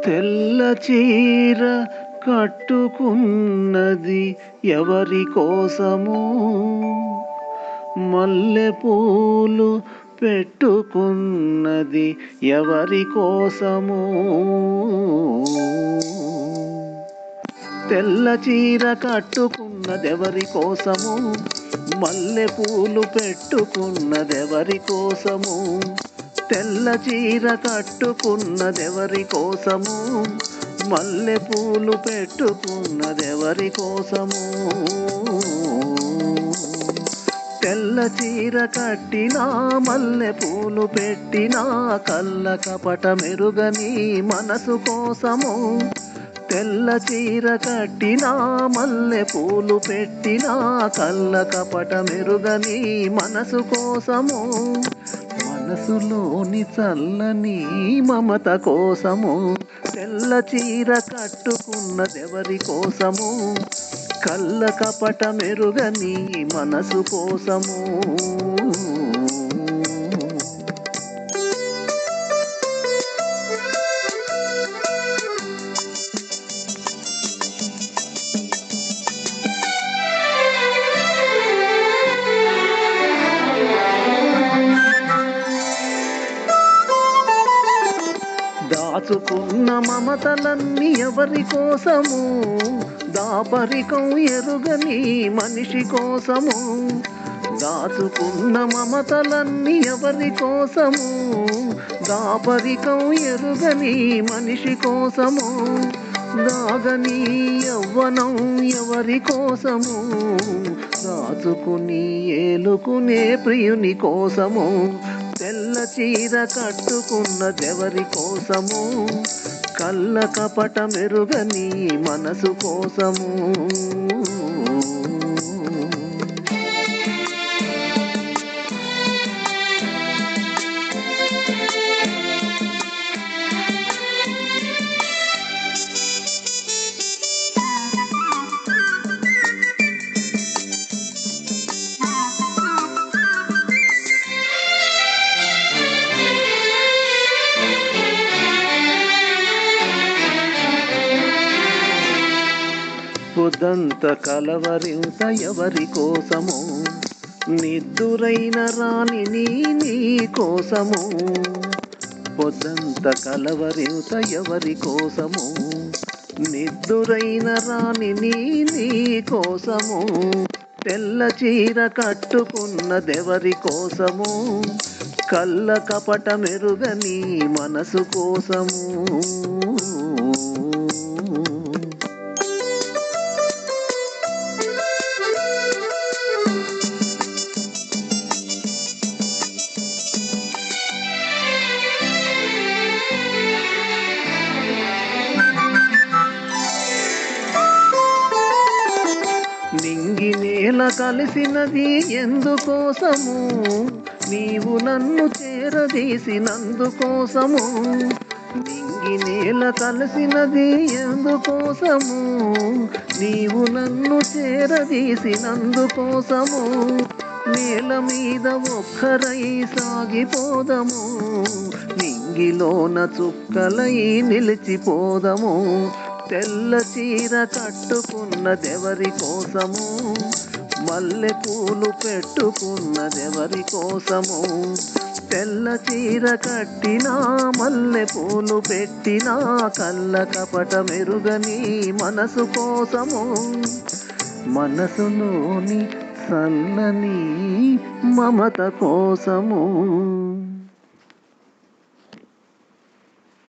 తెల్ల చీర కట్టుకున్నది ఎవరి కోసము, మల్లె పూలు పెట్టుకున్నది ఎవరి కోసము. తెల్ల చీర కట్టుకున్నదెవరి కోసము, మల్లె పూలు పెట్టుకున్నదెవరి కోసము. తెల్ల చీర కట్టుకున్నదెవరి కోసము, మల్లె పూలు పెట్టుకున్నదెవరి కోసము. తెల్ల చీర కట్టినా మల్లె పూలు పెట్టినా కళ్ళ కపట మెరుగని మనసు కోసము. తెల్ల చీర కట్టినా మల్లె పూలు పెట్టినా కళ్ళ కపట మెరుగని మనసు కోసము. మనసులోని చల్లని మమత కోసము. తెల్ల చీర కట్టుకున్నదెవరి కోసము, కళ్ళ కపట మెరుగని మనసు కోసము. దాచుకున్న మమతలన్నీ ఎవరి కోసము, దాపరికం ఎరుగని మనిషి కోసము. దాచుకున్న మమతలన్నీ ఎవరి కోసము, దాపరికం ఎరుగని మనిషి కోసము. దాగని యవ్వనం ఎవరి కోసము, దాచుకుని ఏలుకునే ప్రియుని కోసము. తెల్ల చీర కట్టుకున్నదెవరి కోసము, కళ్ళ కపట మెరుగని మనసు కోసము. పొద్దంత కలవరింత ఎవరి కోసము, నిద్దురైన రాణి నీ కోసము. పొద్దంత కలవరింత ఎవరి కోసము, నిద్దురైన రాణి నీ కోసము. తెల్ల చీర కట్టుకున్నదెవరి కోసము, కళ్ళ కపట మెరుగని మనసు కోసము. నింగి నేల కలిసినది ఎందుకోసము, నీవు నన్ను చేరదీసినందుకోసము. నింగి నేల కలిసినది ఎందుకోసము, నీవు నన్ను చేరదీసినందుకోసము. నేల మీద ఒక్కరై సాగిపోదము, నింగిలోన చుక్కలై నిలిచిపోదము. తెల్ల చీర కట్టుకున్నదెవరి కోసము, మల్లె పూలు పెట్టుకున్నదెవరి కోసము. తెల్ల చీర కట్టినా మల్లె పూలు పెట్టినా కళ్ళ కపట మెరుగని మనసు కోసము. మనసులోని చల్లని మమత కోసము.